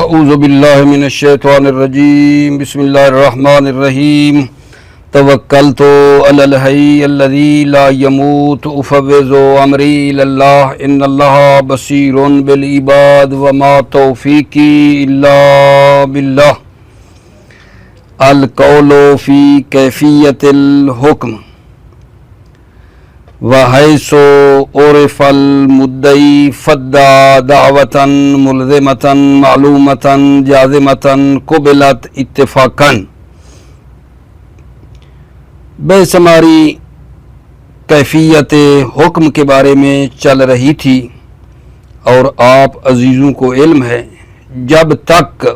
اعوذ باللہ من الشیطان الرجیم بسم اللہ الرحمن الرحیم توکلت علی الحی الذی لا يموت افوض امری الی اللہ ان اللہ بصیر بالعباد وما توفیقی الا باللہ القول فی کیفیت الحکم وحیث عرف المدعی فدع دعوة ملزمة معلومة جازمة قبلت اتفاقا۔ بحث ہماری کیفیت حکم کے بارے میں چل رہی تھی، اور آپ عزیزوں کو علم ہے جب تک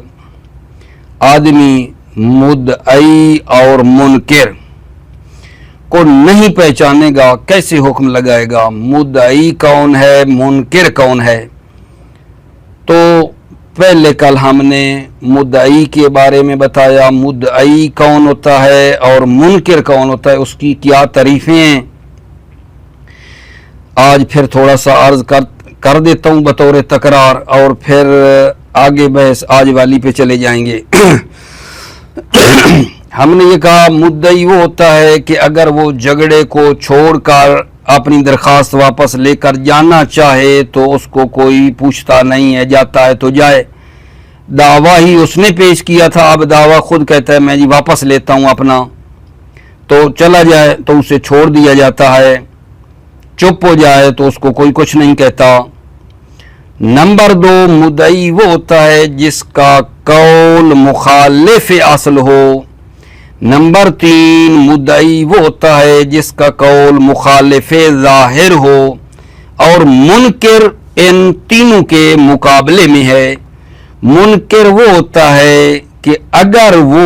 آدمی مدعی اور منکر کو نہیں پہچانے گا کیسے حکم لگائے گا؟ مدعی کون ہے، منکر کون ہے؟ تو پہلے کل ہم نے مدعی کے بارے میں بتایا، مدعی کون ہوتا ہے اور منکر کون ہوتا ہے، اس کی کیا تعریفیں ہیں۔ آج پھر تھوڑا سا عرض کر دیتا ہوں بطور تکرار، اور پھر آگے بحث آج والی پہ چلے جائیں گے۔ ہم نے یہ کہا مدعی وہ ہوتا ہے کہ اگر وہ جھگڑے کو چھوڑ کر اپنی درخواست واپس لے کر جانا چاہے تو اس کو کوئی پوچھتا نہیں ہے، جاتا ہے تو جائے۔ دعویٰ ہی اس نے پیش کیا تھا، اب دعویٰ خود کہتا ہے میں جی واپس لیتا ہوں اپنا، تو چلا جائے تو اسے چھوڑ دیا جاتا ہے، چپ ہو جائے تو اس کو کوئی کچھ نہیں کہتا۔ نمبر 2، مدعی وہ ہوتا ہے جس کا قول مخالف اصل ہو۔ نمبر 3، مدعی وہ ہوتا ہے جس کا قول مخالف ظاہر ہو، اور منکر ان تینوں کے مقابلے میں ہے۔ منکر وہ ہوتا ہے کہ اگر وہ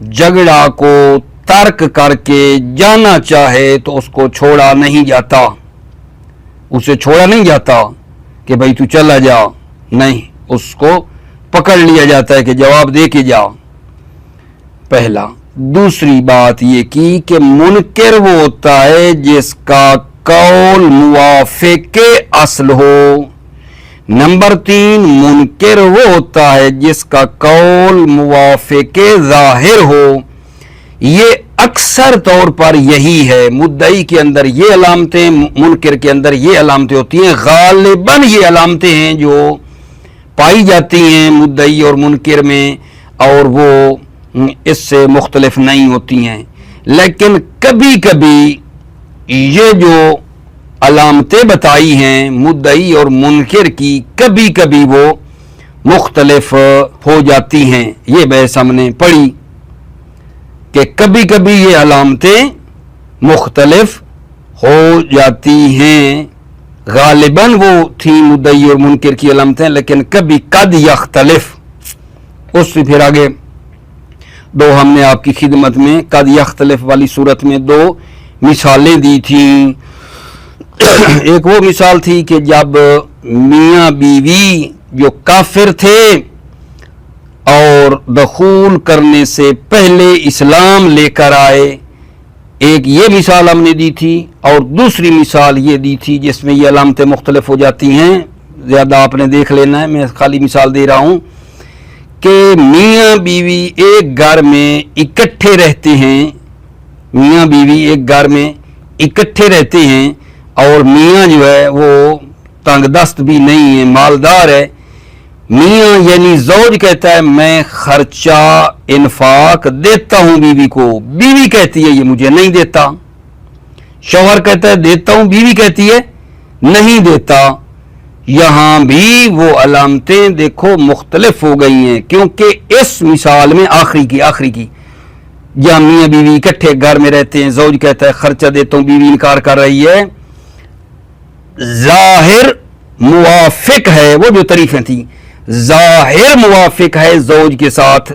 جھگڑا کو ترک کر کے جانا چاہے تو اس کو چھوڑا نہیں جاتا، اسے چھوڑا نہیں جاتا کہ بھائی تو چلا جا، نہیں، اس کو پکڑ لیا جاتا ہے کہ جواب دے کے جا، پہلا۔ دوسری بات یہ کی کہ منکر وہ ہوتا ہے جس کا قول موافق اصل ہو۔ نمبر 3، منکر وہ ہوتا ہے جس کا قول موافق ظاہر ہو۔ یہ اکثر طور پر یہی ہے، مدعی کے اندر یہ علامتیں، منکر کے اندر یہ علامتیں ہوتی ہیں۔ غالباً یہ علامتیں ہیں جو پائی جاتی ہیں مدعی اور منکر میں، اور وہ اس سے مختلف نہیں ہوتی ہیں، لیکن کبھی کبھی یہ جو علامتیں بتائی ہیں مدعی اور منکر کی، کبھی کبھی وہ مختلف ہو جاتی ہیں۔ یہ بحث ہم نے پڑھی کہ کبھی کبھی یہ علامتیں مختلف ہو جاتی ہیں۔ غالباً وہ تھیں مدعی اور منکر کی علامتیں، لیکن کبھی قد یختلف، اس سے پھر آگے دو ہم نے آپ کی خدمت میں قد یختلف والی صورت میں 2 مثالیں دی تھیں۔ ایک وہ مثال تھی کہ جب میاں بیوی جو کافر تھے اور دخول کرنے سے پہلے اسلام لے کر آئے، ایک یہ مثال ہم نے دی تھی، اور دوسری مثال یہ دی تھی جس میں یہ علامتیں مختلف ہو جاتی ہیں، زیادہ آپ نے دیکھ لینا ہے، میں خالی مثال دے رہا ہوں کہ میاں بیوی ایک گھر میں اکٹھے رہتے ہیں، میاں بیوی ایک گھر میں اکٹھے رہتے ہیں، اور میاں جو ہے وہ تنگ دست بھی نہیں ہے، مالدار ہے۔ میاں یعنی زوج کہتا ہے میں خرچہ انفاق دیتا ہوں بیوی کو، بیوی کہتی ہے یہ مجھے نہیں دیتا۔ شوہر کہتا ہے دیتا ہوں، بیوی کہتی ہے نہیں دیتا۔ یہاں بھی وہ علامتیں دیکھو مختلف ہو گئی ہیں، کیونکہ اس مثال میں آخری کی جہاں میاں بیوی اکٹھے گھر میں رہتے ہیں، زوج کہتا ہے خرچہ دیتا ہوں، بیوی انکار کر رہی ہے، ظاہر موافق ہے، وہ جو تعریفیں تھیں، ظاہر موافق ہے زوج کے ساتھ،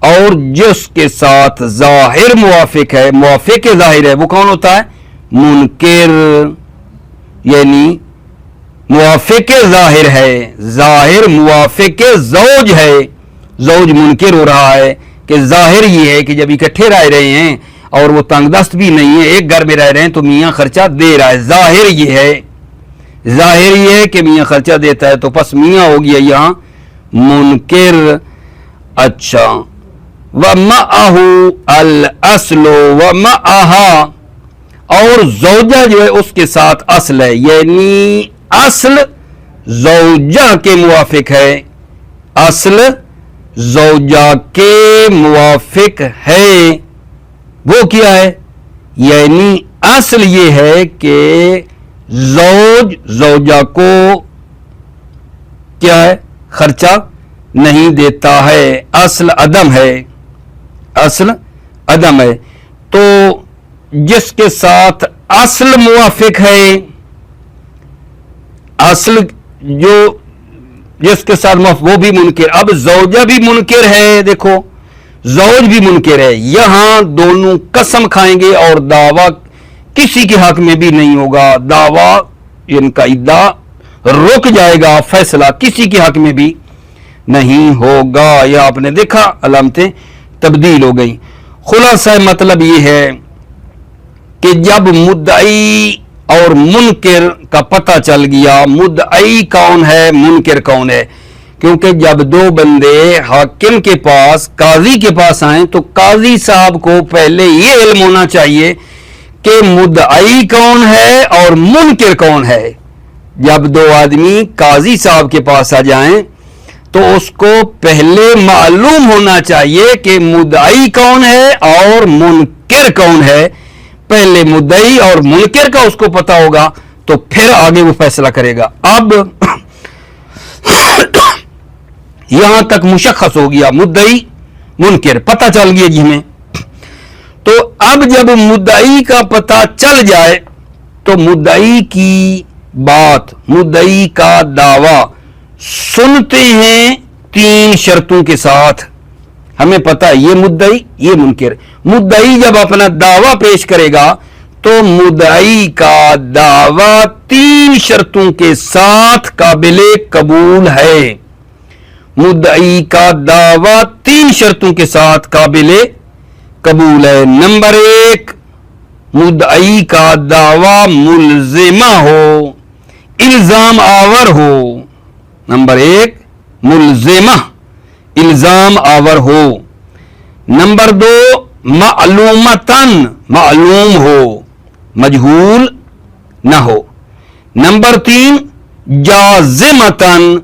اور جس کے ساتھ ظاہر موافق ہے، موافق ظاہر ہے، وہ کون ہوتا ہے؟ منکر، یعنی موافق ظاہر ہے، ظاہر موافق زوج ہے، زوج منکر ہو رہا ہے کہ ظاہر یہ ہے کہ جب اکٹھے رہ رہے ہیں اور وہ تنگ دست بھی نہیں ہے، ایک گھر میں رہ رہے ہیں تو میاں خرچہ دے رہا ہے، ظاہر یہ ہے کہ میاں خرچہ دیتا ہے، تو پس میاں ہو گیا یہاں मुनकिर। अच्छा, व मअहु अल अस्लो व मअहा, और ज़ौजा जो है उसके साथ असल है, यानी असल ज़ौजा के मुवाफिक है, असल ज़ौजा के मुवाफिक है। वो क्या है, यानी असल ये है कि ज़ौज ज़ौजा को क्या है, खर्चा नहीं देता है, असल अदम है, असल अदम है। तो जिसके साथ असल मुवाफिक है, असल जो जिसके साथ वो भी मुनकिर। अब ज़ौजा भी मुनकिर है, देखो ज़ौज भी मुनकिर है, यहां दोनों कसम खाएंगे और दावा किसी के हक में भी नहीं होगा, दावा इनका इद्दा रुक जाएगा, फैसला किसी के हक में भी नहीं होगा। यह आपने देखा अलामतें तब्दील हो गई। खुलासा मतलब ये है कि जब मुद्दई और मुनकिर का पता चल गया, मुद्दई कौन है, मुनकिर कौन है, क्योंकि जब दो बंदे हाकिम के पास, काजी के पास आए तो काजी साहब को पहले ये इल्म होना चाहिए कि मुद्दई कौन है और मुनकिर कौन है। जब दो आदमी काजी साहब के पास आ जाएं तो उसको पहले मालूम होना चाहिए कि मुद्दई कौन है और मुनकिर कौन है। पहले मुद्दई और मुनकिर का उसको पता होगा तो फिर आगे वो फैसला करेगा। अब यहां तक मुशख्खस हो गया, मुद्दई मुनकिर पता चल गया जिन्हें। तो अब जब मुद्दई का पता चल जाए तो मुद्दई की बात, मुद्दई का दावा सुनते हैं तीन शर्तों के साथ। हमें पता है ये मुद्दई ये मुनकिर। मुद्दई जब अपना दावा पेश करेगा तो मुद्दई का दावा तीन शर्तों के साथ काबिले कबूल है। मुद्दई का दावा तीन शर्तों के साथ काबिले कबूल है। नंबर एक, मुद्दई का दावा मुल्जिमा हो, इल्जाम आवर हो। नंबर एक, मुल्जिमा इल्जाम आवर हो। नंबर दो, मालूमतन मालूम हो, मजहूल न हो। नंबर तीन, जाजिमतन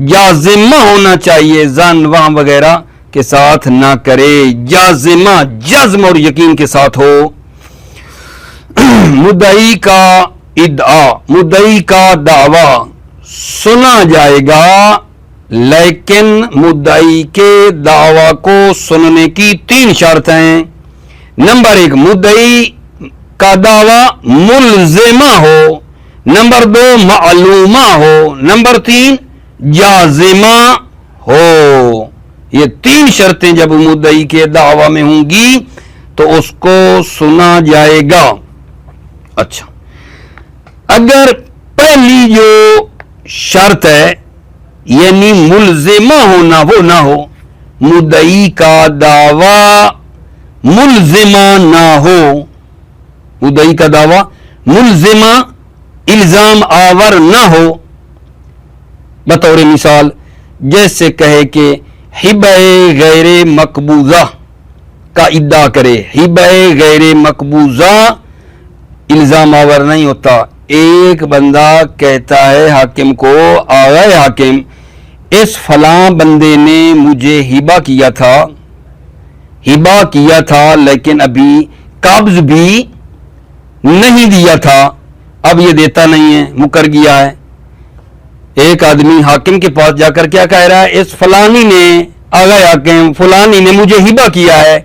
जाजिमा होना चाहिए, जान वाम वगैरह के साथ ना करे, जाजिमा जज्म और यकीन के साथ हो। मुद्दई का इद्दा, मुद्दई का दावा सुना जाएगा, लेकिन मुद्दई के दावा को सुनने की तीन शर्तें। नंबर एक, मुद्दई का दावा मुल्जिमा हो। नंबर दो, मालूमा हो। नंबर तीन, जाजिमा हो। ये तीन शर्तें जब मुद्दई के दावा में होंगी तो उसको सुना जाएगा। अच्छा, अगर पहली जो शर्त है यानी मुल्जिमा होना वो ना हो, मुद्दई का दावा मुल्जिमा ना हो, मुद्दई का दावा मुल्जिमा इल्जाम आवर ना हो। बतौर मिसाल जैसे कहे कि हिबे गैरे मकबूजा का इद्दा करे, हिबे गैरे मकबूजा इल्जाम आवर नहीं होता। एक बंदा कहता है हाकिम को, आए हाकिम इस फलां बंदे ने मुझे हिबा किया था लेकिन अभी कब्ज भी नहीं दिया था, अब ये देता नहीं है, मुकर गया है। एक आदमी हाकिम के पास जाकर क्या कह रहा है, इस फलानी ने, आगे हाकिम फलानी ने मुझे हिबा किया है।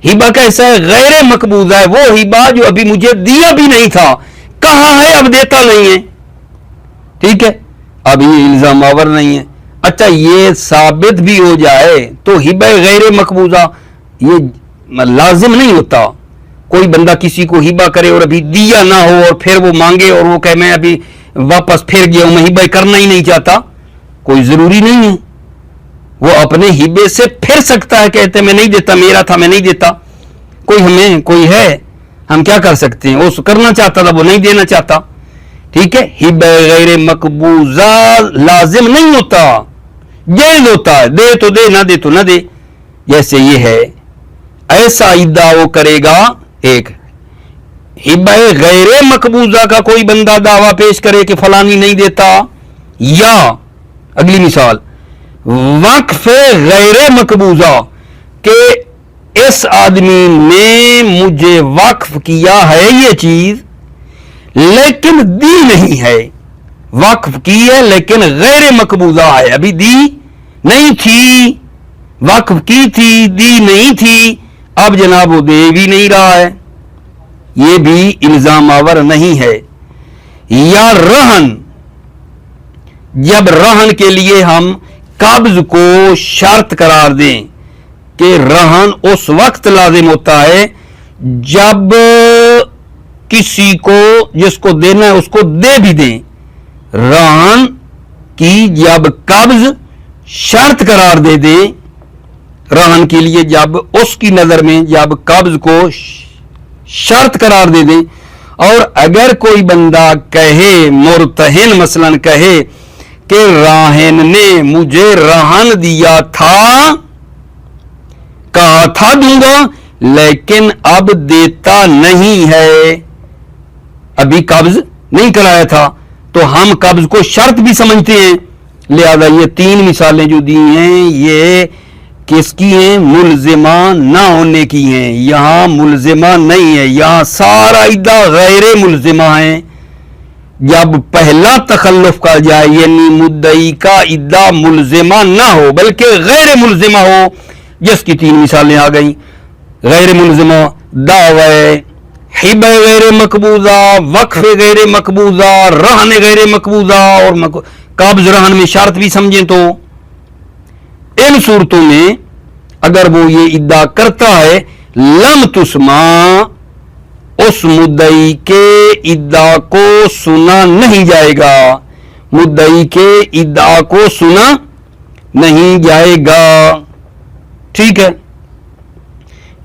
हिबा कैसा है, गैर मकबूजा है, वो हिबा जो अभी मुझे दिया भी नहीं था, कहां है, अब देता नहीं है। ठीक है, अब ये इल्जाम आवर नहीं है। अच्छा, ये साबित भी हो जाए तो हिबा गैर मकबूजा ये लाजिम नहीं होता। कोई बंदा किसी को हिबा करे और अभी दिया ना हो और फिर वो मांगे और वो कहे मैं अभी वापस फिर गया हूं, मैं हिबा करना ही नहीं चाहता, कोई जरूरी नहीं है। वो अपने हिबे से फिर सकता है, कहते मैं नहीं देता, मेरा था मैं नहीं देता। कोई हमें कोई है, हम क्या कर सकते हैं, वो करना चाहता था वो नहीं देना चाहता। ठीक है, हिबा गैर मकबूजा लाजिम नहीं होता, जायज होता है, दे तो दे, ना दे तो ना दे। जैसे ये है, ऐसा इद्दा वो करेगा। एक हिब्बा गैर मकबूजा का कोई बंदा दावा पेश करे कि फलानी नहीं देता, या अगली मिसाल वक्फ गैर मकबूजा के इस आदमी ने मुझे वक्फ किया है ये चीज लेकिन दी नहीं है, वक्फ की है लेकिन गैर मकबूजा है, अभी दी नहीं थी, वक्फ की थी, दी नहीं थी, अब जनाब वो दे भी नहीं रहा है, ये भी इल्जाम आवर नहीं है। या रहन, जब रहन के लिए हम कब्ज को शर्त करार दें कि रहन उस वक्त लाजिम होता है जब किसी को जिसको देना है उसको दे भी दें। रहन की जब कब्ज शर्त करार दे दें, रहन के लिए जब उसकी नजर में जब कब्ज को शर्त करार दे दें, और अगर कोई बंदा कहे, मुर्तहिन मसलन कहे कि राहन ने मुझे रहन दिया था, कहा था दूंगा लेकिन अब देता नहीं है, अभी कब्ज नहीं कराया था, तो हम कब्ज को शर्त भी समझते हैं। लिहाजा ये तीन मिसालें जो दी हैं ये किसकी हैं? मुलजिमा ना होने की हैं। यहां मुलजिमा नहीं है, यहां सारा इद्दा गैर मुलजिमा है। जब पहला तखल्लुफ का जाए यानी मुद्दई का इद्दा मुलजिमा ना हो बल्कि गैर मुलजिमा हो, जिसकी तीन मिसालें आ गई। गैर मुलजिमा दावे हिब गैर मकबूजा, वक्फ गैर मकबूजा, रहन गैर मकबूजा और कब्ज रहन में शर्त भी समझें तो इन सूरतों में अगर वो ये इद्दा करता है लम तुस्मा, उस मुद्दई के इद्दा को सुना नहीं जाएगा, मुद्दई के इद्दा को सुना नहीं जाएगा। ठीक है,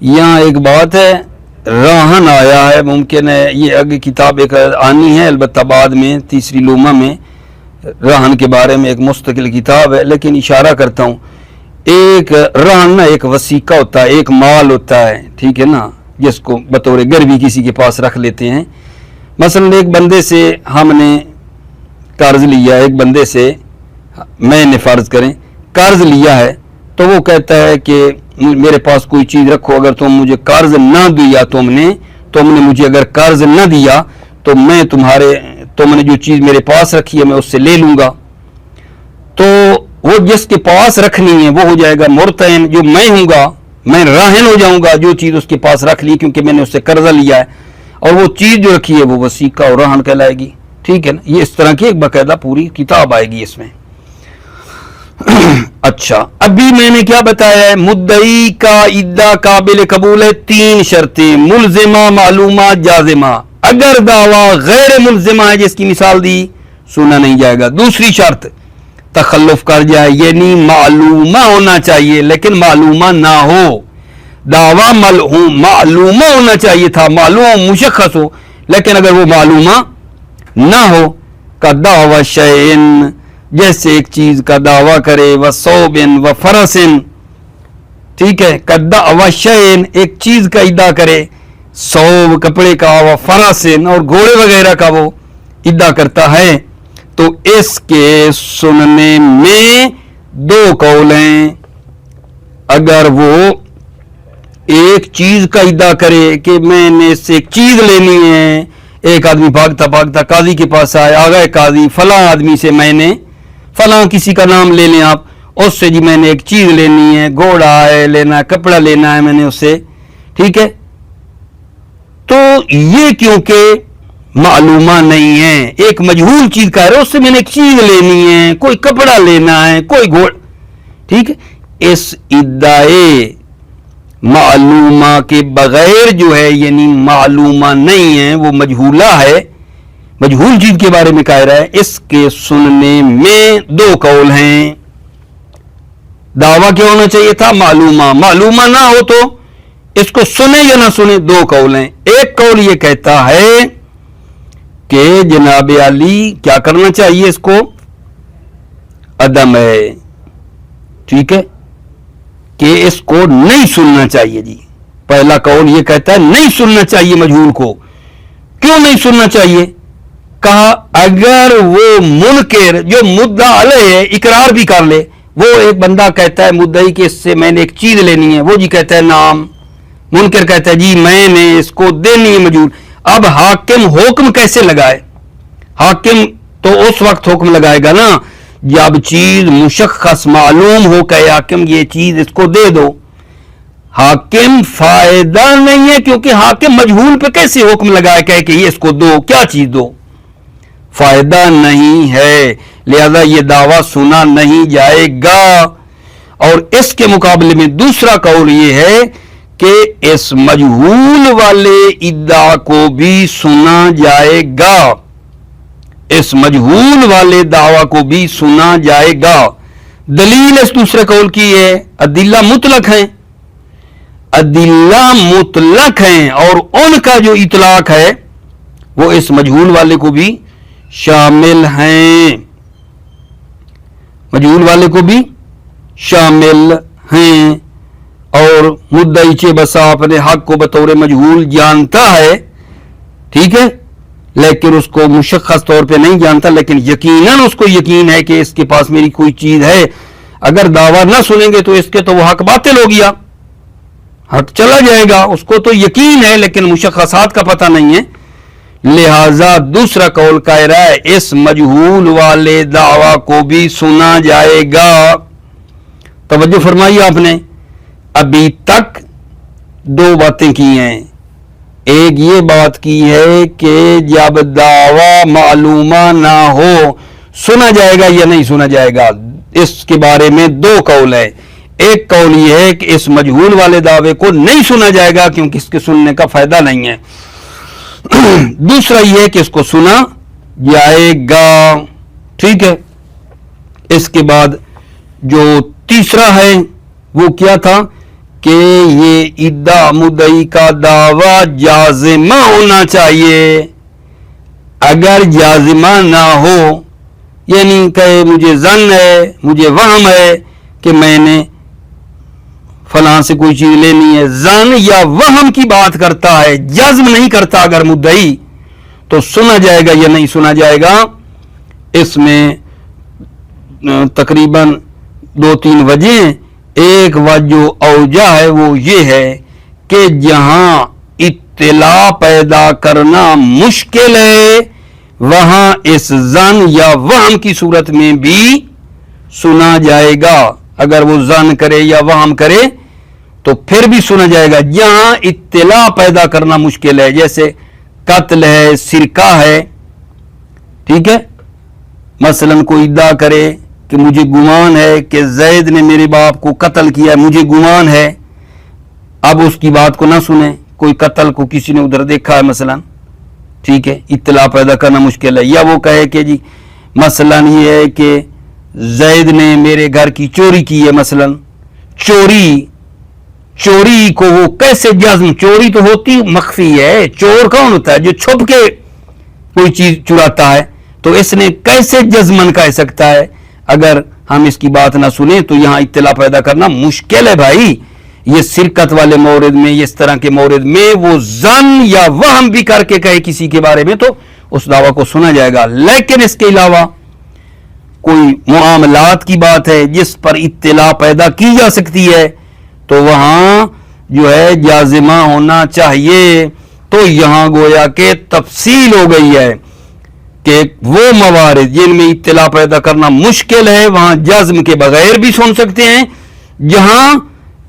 यहां एक बात है, रहन आया है, मुमकिन है ये आगे किताब एक आनी है, अलबत्ता बाद में तीसरी लूमा में रहन के बारे में एक मुस्तकिल किताब है, लेकिन इशारा करता हूं एक रहन ना एक वसीका होता है, एक माल होता है, ठीक है ना, जिसको बतौर गिरवी किसी के पास रख लेते हैं। मसलन एक बंदे से हमने कर्ज लिया, एक बंदे से मैंने फर्ज करें कर्ज लिया है, तो वो कहता है कि मेरे पास कोई चीज रखो, अगर तुम मुझे कर्ज ना दिया, तुमने मुझे अगर कर्ज ना दिया तो मैं तुमने जो चीज मेरे पास रखी है मैं उससे ले लूंगा। तो वो जिसके पास रखनी है वो हो जाएगा मुर्तहिन, जो मैं हूंगा मैं राहन हो जाऊंगा जो चीज उसके पास रख ली क्योंकि मैंने उससे कर्जा लिया है, और वो चीज जो रखी है वो वसीका और रहन कहलाएगी। ठीक है ना, ये इस तरह की एक बाकायदा पूरी किताब आएगी इसमें। अच्छा, अभी मैंने क्या बताया है, मुद्दई का इद्दा काबिल कबूल है, तीन शर्तें, मुलजिमा, मालूमा, जाजिमा। अगर दावा गैर मुलजिमा है जिसकी मिसाल दी, सुना नहीं जाएगा। दूसरी शर्त तखल्लुफ कर जाए यानी मालूमा होना चाहिए लेकिन मालूमा ना हो, दावा मालूमा होना चाहिए था, मालूम मुशख्खस हो, लेकिन अगर वो मालूमा ना हो, का दावा शैन, जैसे एक चीज का दावा करे, व सौबिन व फरसिन, ठीक है, का दावा शैन एक चीज का इद्दा करे, सौब कपड़े का, व फरसिन और घोड़े वगैरह का वो इद्दा करता है, तो इसके सुनने में दो कौल हैं। अगर वो एक चीज का इद्दा करे कि मैंने इससे एक चीज लेनी है, एक आदमी भागता भागता काजी के पास आया, आ गए काजी, फलां आदमी से मैंने, फलां किसी का नाम ले लें आप, उससे जी मैंने एक चीज लेनी है, घोड़ा है लेना, कपड़ा लेना है मैंने उससे, ठीक है, तो ये क्योंकि मालूमा नहीं है, एक मजहूल चीज कह रहे, उससे मैंने एक चीज लेनी है, कोई कपड़ा लेना है, कोई घोड़ा, ठीक है, इस इद्दाए मालूमा के बगैर जो है यानी मालूमा नहीं है, वो मजहूला है, मजहूल चीज के बारे में कह रहा है, इसके सुनने में दो कौल हैं। दावा क्या होना चाहिए था? मालूमा, मालूमा ना हो तो इसको सुने या ना सुने, दो कौल हैं। एक कौल ये कहता है कि जनाब अली क्या करना चाहिए, इसको अदम है, ठीक है, कि इसको नहीं सुनना चाहिए जी। पहला कौल ये कहता है नहीं सुनना चाहिए मजहूल को। क्यों नहीं सुनना चाहिए? कहा अगर वो मुनकर जो मुद्दा अलह है इकरार भी कर ले, वो एक बंदा कहता है मुद्दई कि इससे मैंने एक चीज लेनी है, वो जी कहता है नाम, मुनकर कहता है जी मैंने इसको देनी है मजहूल। अब हाकिम हुक्म कैसे लगाए? हाकिम तो उस वक्त हुक्म लगाएगा ना जब चीज मुशख्खस मालूम हो कि हाकिम ये चीज इसको दे दो। हाकिम फायदा नहीं है, क्योंकि हाकिम मजहूल पे कैसे हुक्म लगाए कहे कि ये इसको दो, क्या चीज दो, फायदा नहीं है, लिहाजा ये दावा सुना नहीं जाएगा। और इसके मुकाबले में दूसरा कौल ये है कि इस मजहूल वाले इद्दा को भी सुना जाएगा, इस मजहूल वाले दावा को भी सुना जाएगा। दलील इस दूसरे कौल की है अदिल्ला मुतलक है, अदिल्ला मुतलक हैं और उनका जो इतलाक है वो इस मजहूल वाले को भी शामिल हैं, मजहूल वाले को भी शामिल हैं। और मुद्दई चे बसा अपने हक को बतौर मजहूल जानता है, ठीक है, लेकिन उसको मुशख्खस तौर पे नहीं जानता, लेकिन यकीनन उसको यकीन है कि इसके पास मेरी कोई चीज है। अगर दावा ना सुनेंगे तो इसके तो वो हक बातिल हो गया, हक चला जाएगा, उसको तो यकीन है लेकिन मुशख्खसात का पता नहीं है। लिहाजा दूसरा कौल कह रहा है इस मजहूल वाले दावा को भी सुना जाएगा। तवज्जो फरमाइए आपने, अभी तक दो बातें की हैं। एक ये बात की है कि जब दावा मालूमा ना हो सुना जाएगा या नहीं सुना जाएगा, इसके बारे में दो कौल है। एक कौल ये है कि इस मजहूल वाले दावे को नहीं सुना जाएगा क्योंकि इसके सुनने का फायदा नहीं है। दूसरा ये है कि इसको सुना जाएगा, ठीक है। इसके बाद जो तीसरा है वो क्या था कि ये इद्दा मुद्दई का दावा जाजिमा होना चाहिए। अगर जाजिमा ना हो, यानी कहे मुझे जन है, मुझे वहम है कि मैंने फलां से कोई चीज लेनी है, जन या वहम की बात करता है, जज्म नहीं करता अगर मुद्दई, तो सुना जाएगा या नहीं सुना जाएगा। इसमें तकरीबन दो तीन वजह। एक वजह औजा है वो ये है कि जहां इत्तिला पैदा करना मुश्किल है वहां इस जन या वहम की सूरत में भी सुना जाएगा। अगर वो जन करे या वहम करे तो फिर भी सुना जाएगा। जहां इत्तिला पैदा करना मुश्किल है, जैसे कत्ल है, सिरका है, ठीक है, मसलन कोई इद्दा करे कि मुझे गुमान है कि जैद ने मेरे बाप को कत्ल किया, मुझे गुमान है, अब उसकी बात को ना सुने, कोई कत्ल को किसी ने उधर देखा है मसलन, ठीक है, इत्तला पैदा करना मुश्किल है। या वो कहे कि जी मसलन ये है कि जैद ने मेरे घर की चोरी की है, मसलन चोरी को वो कैसे जज्म, चोरी तो होती मख्फी है, चोर कौन होता है जो छुप के कोई चीज चुराता है, तो इसने कैसे जज्मन कह सकता है। अगर हम इसकी बात ना सुने तो यहां इत्तला पैदा करना मुश्किल है भाई। ये सिरकत वाले मौरिद में, इस तरह के मौरिद में वो जन या वहम भी करके कहे किसी के बारे में तो उस दावा को सुना जाएगा। लेकिन इसके अलावा कोई मुआमलात की बात है जिस पर इत्तला पैदा की जा सकती है तो वहां जो है जाजिमा होना चाहिए। तो यहां गोया के तफसील हो गई है कि वो मवारिद जिनमें इत्तला पैदा करना मुश्किल है वहां जज्म के बगैर भी सुन सकते हैं, जहां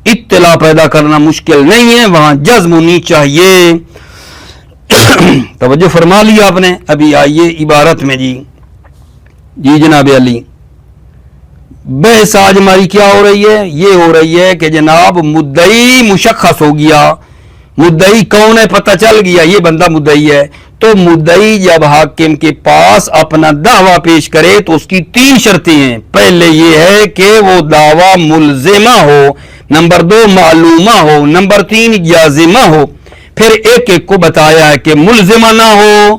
इत्तला पैदा करना मुश्किल नहीं है वहां जज्म होनी चाहिए। तवज्जो फरमा लिया आपने। अभी आइए इबारत में जी जनाब अली, बहस आज हमारी क्या हो रही है? ये हो रही है कि जनाब मुद्दई मुशख्खस हो गया, मुद्दई कौन है पता चल गया, ये बंदा मुद्दई है। तो मुद्दई जब हाकिम के पास अपना दावा पेश करे तो उसकी तीन शर्तें हैं। पहले ये है कि वो दावा मुलजिमा हो, नंबर 2 मालूमा हो, नंबर 3 जाजिमा हो। फिर एक एक को बताया है कि मुलजिमा ना हो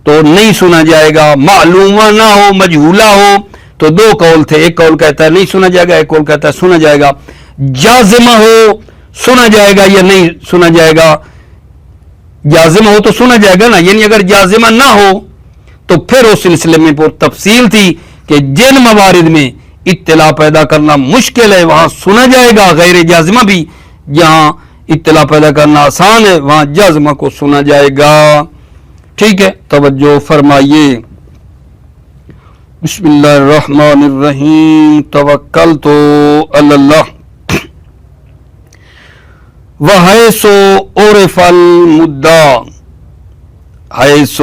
तो नहीं सुना जाएगा, मालूमा ना हो, मजहूला हो تو دو قول تھے، ایک قول کہتا ہے نہیں سنا جائے گا، ایک قول کہتا ہے سنا جائے گا. جازمہ ہو سنا جائے گا یا نہیں سنا جائے گا؟ جازمہ ہو تو سنا جائے گا نا، یعنی اگر جازمہ نہ ہو تو پھر اس سلسلے میں پر تفصیل تھی کہ جن موارد میں اطلاع پیدا کرنا مشکل ہے وہاں سنا جائے گا غیر جازمہ بھی، جہاں اطلاع پیدا کرنا آسان ہے وہاں جازمہ کو سنا جائے گا. ٹھیک ہے، توجہ فرمائیے. بسم اللہ الرحمن الرحیم. توکلت علی اللہ وحیث عرف المدعی، حیث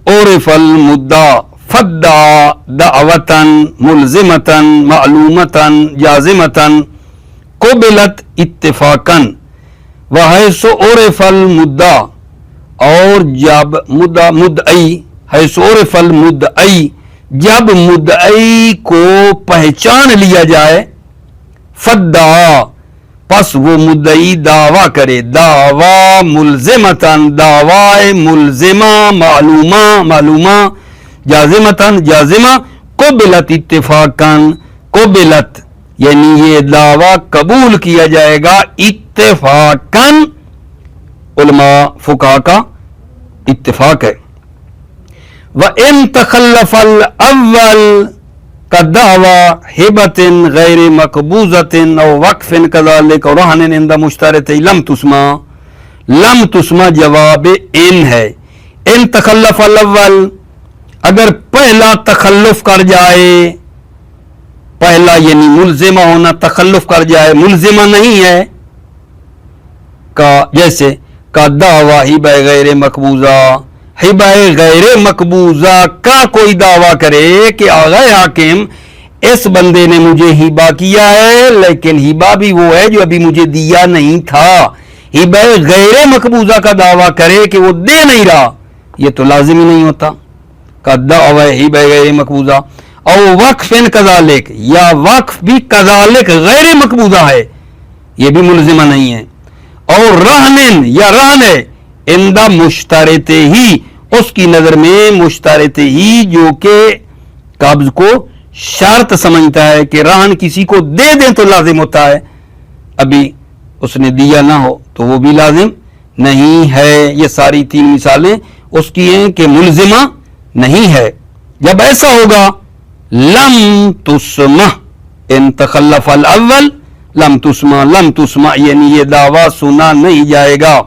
عرف المدعی فدعا دعوة ملزمة معلومة جازمة قبلت اتفاقا. وحیث عرف المدعی، اور جب مدعی، حیث عرف المدعی، جب مدعی کو پہچان لیا جائے، فدعا، پس وہ مدعی دعویٰ کرے، دعویٰ ملزمتاً، دعویٰ ملزمہ، معلومہ، جازمتاً، جازمہ، قبلت اتفاقاً، قبلت یعنی یہ دعویٰ قبول کیا جائے گا اتفاقاً، علماء فقہا کا اتفاق ہے. وَإِن تَخَلَّفَ الْأَوَّلُ كَدَعْوَى هِبَةٍ غَيْرِ مَقْبُوضَةٍ أَوْ وَقْفٍ كَذَلِكَ رَهْنٍ عِنْدَ مُشْتَرِطٍ لم تسمع جواب ان ہے. ان تخلف الاول، اگر پہلا تخلف کر جائے، پہلا یعنی ملزمہ ہونا تخلف کر جائے، ملزمہ نہیں ہے، کا جیسے کا دعویٰ ہبہ غیر مقبوضہ، ہبہ غیر مقبوضہ کا کوئی دعویٰ کرے کہ آغا حاکم اس بندے نے مجھے ہبہ کیا ہے لیکن ہبہ بھی وہ ہے جو ابھی مجھے دیا نہیں تھا. ہبہ غیر مقبوضہ کا دعویٰ کرے کہ وہ دے نہیں رہا، یہ تو لازم ہی نہیں ہوتا. کا دعویٰ ہبہ غیر مقبوضہ، اور وقف کذالک، یا وقف بھی کذالک غیر مقبوضہ ہے، یہ بھی ملزمہ نہیں ہے. اور رہن یا رہن ہے اندہ مشترط ہی، اس کی نظر میں مشترط ہی جو کہ قبض کو شرط سمجھتا ہے کہ رہن کسی کو دے دیں تو لازم ہوتا ہے، ابھی اس نے دیا نہ ہو تو وہ بھی لازم نہیں ہے. یہ ساری تین مثالیں اس کی ہیں کہ ملزمہ نہیں ہے. جب ایسا ہوگا لم تسمع، ان تخلف الاول لم تسمع یعنی یہ دعویٰ سنا نہیں جائے گا.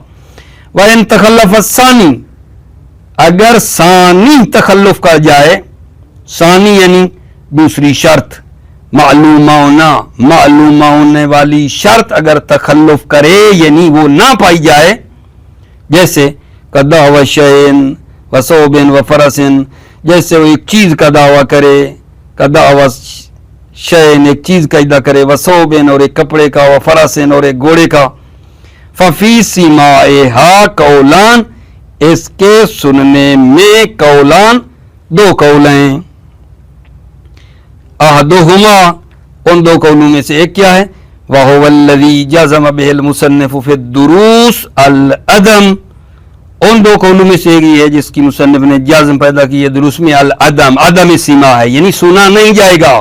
وَإِن تخلف الثانی، اگر ثانی تخلف کر جائے، ثانی یعنی دوسری شرط، معلومہ ہونے والی شرط اگر تخلف کرے یعنی وہ نہ پائی جائے، جیسے کدعوی شیئن وثوب وفرس، جیسے وہ ایک چیز کا دعویٰ کرے، کدعوی شیئن ایک چیز کا ادعا کرے، وثوب اور ایک کپڑے کا، وفرس اور ایک گھوڑے کا. ففی سماعہا قولان، اس کے سننے میں قولان، دو قول ہیں. احدہما، ان دو قولوں میں سے ایک کیا ہے؟ وَهُوَ الَّذِي جَزَمَ بِهِ الْمُصَنِّفُ فِي الدُّرُوسِ الْعَدَمِ، ان دو قولوں میں سے ایک یہ ہے جس کی مصنف نے جازم پیدا کی ہے دروس میں، العدم، عدم سماع ہے یعنی سنا نہیں جائے گا.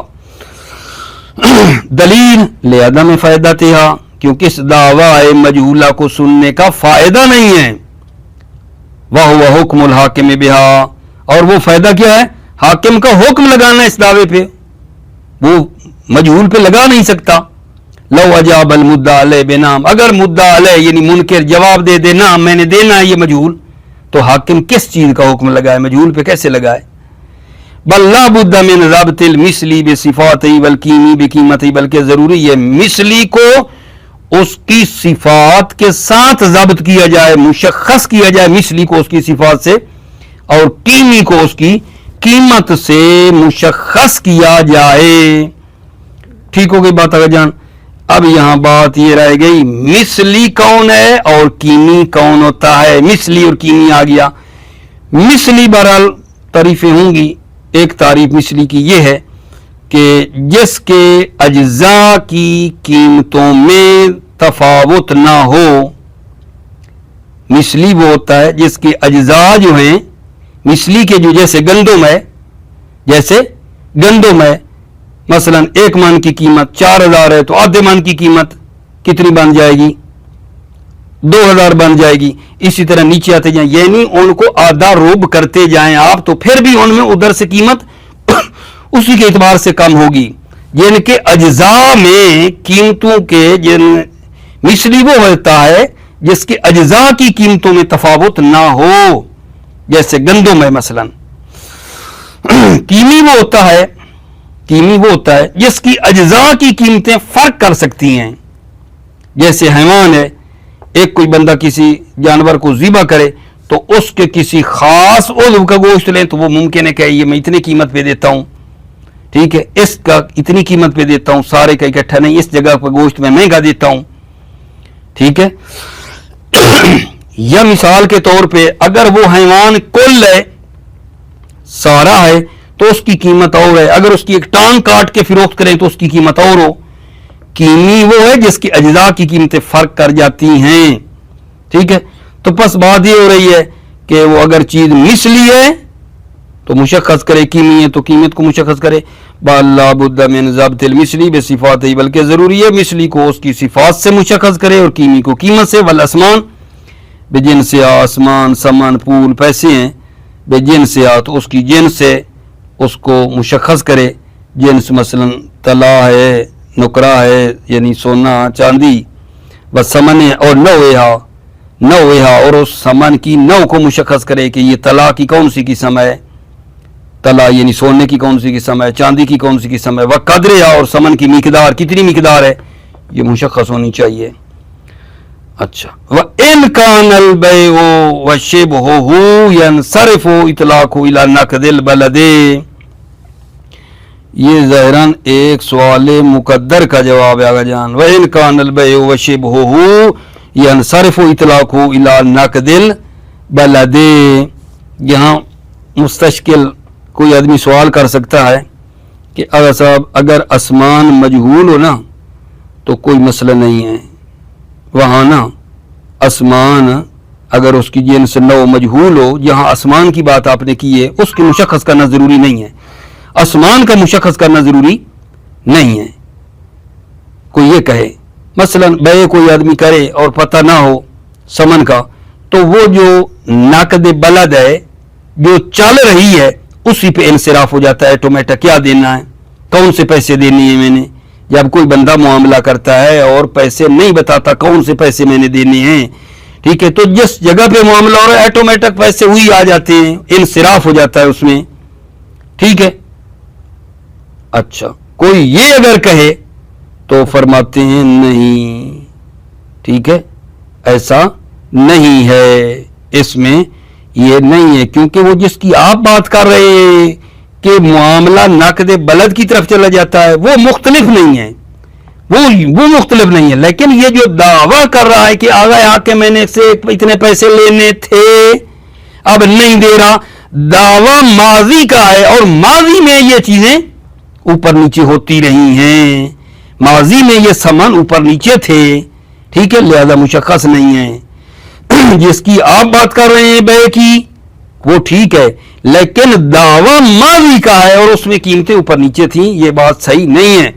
دلیل لعدم فائدتہا، کیونکہ اس دعویٰ مجہولہ کو سننے کا فائدہ نہیں ہے. وَهُوَ حُکْمُ الْحَاکِمِ بِهَا، اور وہ فائدہ کیا ہے؟ حاکم کا حکم لگانا اس دعوے پہ، وہ مجہول پہ لگا نہیں سکتا. لو اجاب المدعی علیہ بنام، اگر مدعی علیہ یعنی منکر جواب دے دے نام میں نے دینا ہے یہ مجہول، تو حاکم کس چیز کا حکم لگائے، مجہول پہ کیسے لگائے؟ بل لا بد من ضبط المثلی بصفاتہ والکیمی بقیمتہ، بلکہ ضروری ہے مثلی کو اس کی صفات کے ساتھ ضبط کیا جائے، مشخص کیا جائے مثلی کو اس کی صفات سے، اور کیمی کو اس کی قیمت سے مشخص کیا جائے. ٹھیک ہو گئی بات آگے جان؟ اب یہاں بات یہ رہ گئی مثلی کون ہے اور کیمی کون ہوتا ہے. مثلی اور کیمی آ گیا. مثلی بہرحال تعریفیں ہوں گی. ایک تعریف مثلی کی یہ ہے کہ جس کے اجزاء کی قیمتوں میں تفاوت نہ ہو. مثلی وہ ہوتا ہے جس کے اجزاء جو ہیں مثلی کے، جو جیسے گندم ہے मसलन 1 मन की कीमत 4000 है तो आधे मन की कीमत कितनी बन जाएगी, 2000 बन जाएगी। इसी तरह नीचे आते जाएं, यानी उनको आधा रूब करते जाएं आप, तो फिर भी उनमें उधर से कीमत उसी के एतबार से कम होगी। जिनके अज्जा में कीमतों के मिसली वो होता है जिसके अज्जा की कीमतों में तफावत ना हो, जैसे गंदम है मसलन। कीमी वो होता है जिसकी अज्जा की कीमतें फर्क कर सकती हैं, जैसे हैवान है, एक कोई बंदा किसी जानवर को ज़िबा करे तो उसके किसी खास उज़्व का गोश्त लें तो वो मुमकिन है कि ये मैं इतनी कीमत पे देता हूं, ठीक है, इसका इतनी कीमत पे देता हूं, सारे का इकट्ठा नहीं, इस जगह पर गोश्त में महंगा देता हूं, ठीक है। या मिसाल के तौर पे अगर वो हैवान कुल है, सारा है, तो उसकी कीमत और है, अगर उसकी एक टांग काट के फिरोख्त करें तो उसकी कीमत और हो। कीमी वो है जिसकी अज्जा की कीमतें फर्क कर जाती हैं, ठीक है। तो बस बात ये हो रही है कि वो अगर चीज मिसली है तो मुशख्खस करे, कीमी है तो कीमत को मुशख्खस करे। ला बुद्दा मिन ज़ब्तिल मिसली बिसिफ़ात ही, बल्कि जरूरी है मिसली को उसकी सिफात से मुशख्खस करे और कीमी को कीमत से। वल आसमान बेजिन से, आसमान सामान पूल पैसे हैं, बेजिन से तो उसकी जिन से उसको मुशख्खस करे। जिन्स मसलन तला है, नुकरा है, यानी सोना चांदी, व समन है, और नौ है और उस समन की नौ को मुशख्खस करे कि ये तला की कौन सी किस्म है, तला यानी सोने की कौन सी किस्म है, चांदी की कौन सी किस्म है, वह कदर है और समन की मिकदार कितनी मिकदार है, ये मुशख्खस होनी चाहिए। अच्छा, वह इन कानल बैउ व शिबहुहु यनसरिफु इतलाकु इला नक़दिल बलदे, ये ज़ाहिरन एक सवाल मुकद्दर का जवाब है आगा जान। वह इन कानल बैउ व शिबहुहु यनसरिफु इतलाकु इला नक़दिल बलदे, यहाँ मुस्तश्किल कोई आदमी सवाल कर सकता है कि अगर साहब अगर आसमान मजहूल हो ना तो कोई मसला नहीं है, वहाँ ना आसमान अगर उसकी जिन्स नौ मजहूल हो, जहाँ आसमान की बात आपने की है उसकी मुशख्खस करना ज़रूरी नहीं है, आसमान का मुशख्खस करना ज़रूरी नहीं है। कोई ये कहे मसलन बे कोई आदमी करे और पता ना हो समन का, तो वो जो नाकद बलद है जो चल रही है उसी पे इंसिराफ हो जाता है ऑटोमेटिक, क्या देना है, कौन से पैसे देने हैं मैंने। जब कोई बंदा मामला करता है और पैसे नहीं बताता कौन से पैसे मैंने देने हैं, ठीक है, तो जिस जगह पे मामला हो रहा है ऑटोमेटिक पैसे वही आ जाते हैं, इंसिराफ हो जाता है उसमें, ठीक है। अच्छा, कोई ये अगर कहे तो फरमाते हैं नहीं, ठीक है, ऐसा नहीं है, इसमें ये नहीं है, क्योंकि वो जिसकी आप बात कर रहे हैं कि मामला नक़द बलद की तरफ चला जाता है वो मुख्तलिफ नहीं है, वो मुख्तलिफ नहीं है। लेकिन ये जो दावा कर रहा है कि आगा आके मैंने से इतने पैसे लेने थे अब नहीं दे रहा, दावा माजी का है और माजी में ये चीजें ऊपर नीचे होती रही हैं, माजी में ये सामान ऊपर नीचे थे, ठीक है, लिहाजा मुशख्खस नहीं है। जिसकी आप बात कर रहे हैं बे की वो ठीक है, लेकिन दावा माजी का है और उसमें कीमतें ऊपर नीचे थी, ये बात सही नहीं है।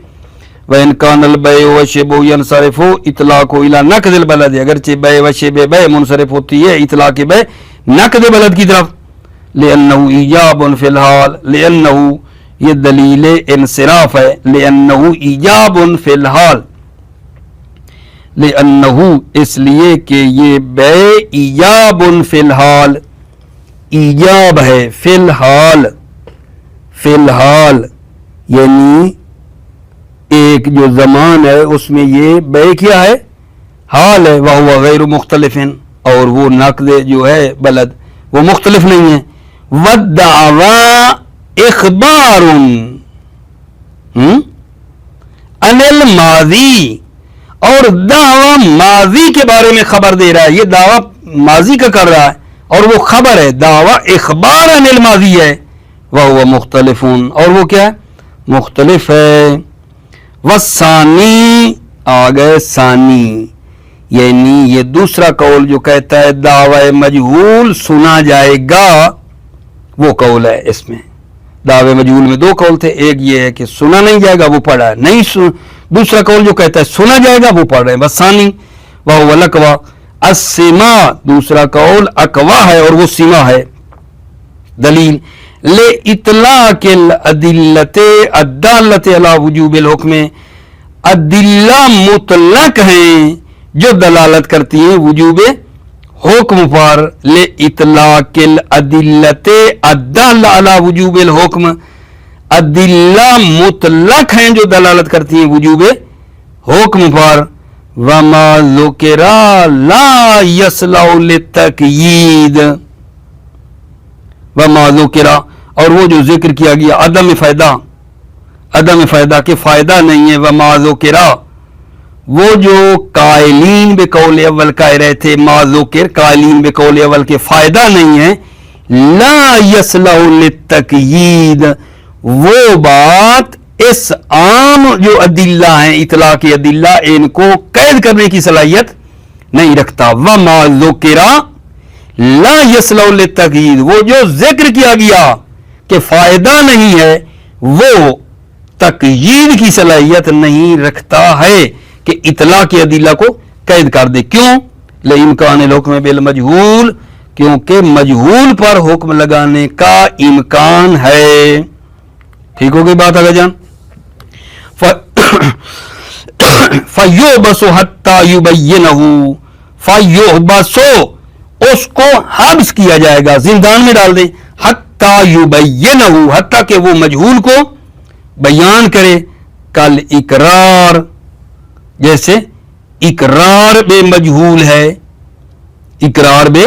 वह इनकानल बे व शिबु यनसरिफु इतलाकु इला नक़दिल बलद, अगरचे बे व शिबे बे मुनसरिफ होती है इतलाक बे नक़द बलद की तरफ, लिअन्नहु ईजाबुन फिलहाल, लिअन्नहु ये दलील इंसिराफ है, लिअन्नहु ईजाबुन फिलहाल, लिअन्नहु इसलिए कि ये बे ईजाबुन फिलहाल, ईजाब है फिलहाल, फिलहाल यानी एक जो ज़मान है उसमें ये बे क्या है, हाल है, वह हुआ गैर मुख्तलिफिन, और वो नक़द जो है बलद वो मुख्तलिफ नहीं है। वद्दावा इखबारुन अनिल माजी, और दावा माजी के बारे में खबर दे रहा है, ये दावा माजी का कर रहा है और वो खबर है, दावा इखबार अनिल माजी है, वह हुआ मुख्तलिफुन, और वो क्या है, मुख्तलिफ है। वसानी आ गए सानी, यानी ये दूसरा कौल जो कहता है दावा मजहूल सुना जाएगा, वो कौल है इसमें, दावे मजहूल में दो कौल थे, एक ये है कि सुना नहीं जाएगा वो पढ़ा है, नहीं दूसरा कौल जो कहता है सुना जाएगा वो पढ़ रहे हैं। बसानी वह वलकवा अस्सीमा, दूसरा कौल अकवा है और वो सीमा है। दलील ले इतलाकिल अदिल्लते अद्दालते अला वुजूबिल हुक्म, अदिल्ला मुतलक हैं जो दलालत करती हैं वुजूबे हुक्म पर। ले इतलाकिल अदिल्लते अद्दाला अला वुजूबिल हुक्म, अदिल्ला मुतलक हैं जो दलालत करती हैं वुजूबे हुक्म पर। वमा ज़ुकिरा ला यसलउ लितक़यीद, वमा ज़ुकिरा, और वो जो जिक्र किया गया अदम फ़ायदा, अदम फ़ायदा के फ़ायदा नहीं है। वमा ज़ुकिरा, वो जो कायलीन बे कौल अव्वल कह रहे थे, मा ज़ुकिर कायलीन बे कौल अव्वल के फ़ायदा नहीं है। ला यसलउ लितक़यीद, वो बात इस आम जो अदिल्ला हैं, इतला के अदिल्ला, इनको कैद करने की सलाहियत नहीं रखता। वमा ज़ुकिरा ला यसलउ लितक़यीद, वो जो जिक्र किया गया कि फायदा नहीं है, वो तक़यीद की सलाहियत नहीं रखता है कि इतला के अदिल्ला को कैद कर दे। क्यों? ले इम्कान हुक्म बिल मजहूल, क्योंकि मजहूल पर हुक्म लगाने का इम्कान है। ठीक हो गई बात आगे जान। फयुबसु हत्ता युबय्यिनहु, फयुबसु, उसको हब्स किया जाएगा, जिंदान में डाल दे। हत्ता युबय्यिनहु, हत्ता के वो मजहूल को बयान करे। कल इकरार, जैसे इकरार बे मजहूल है, इकरार बे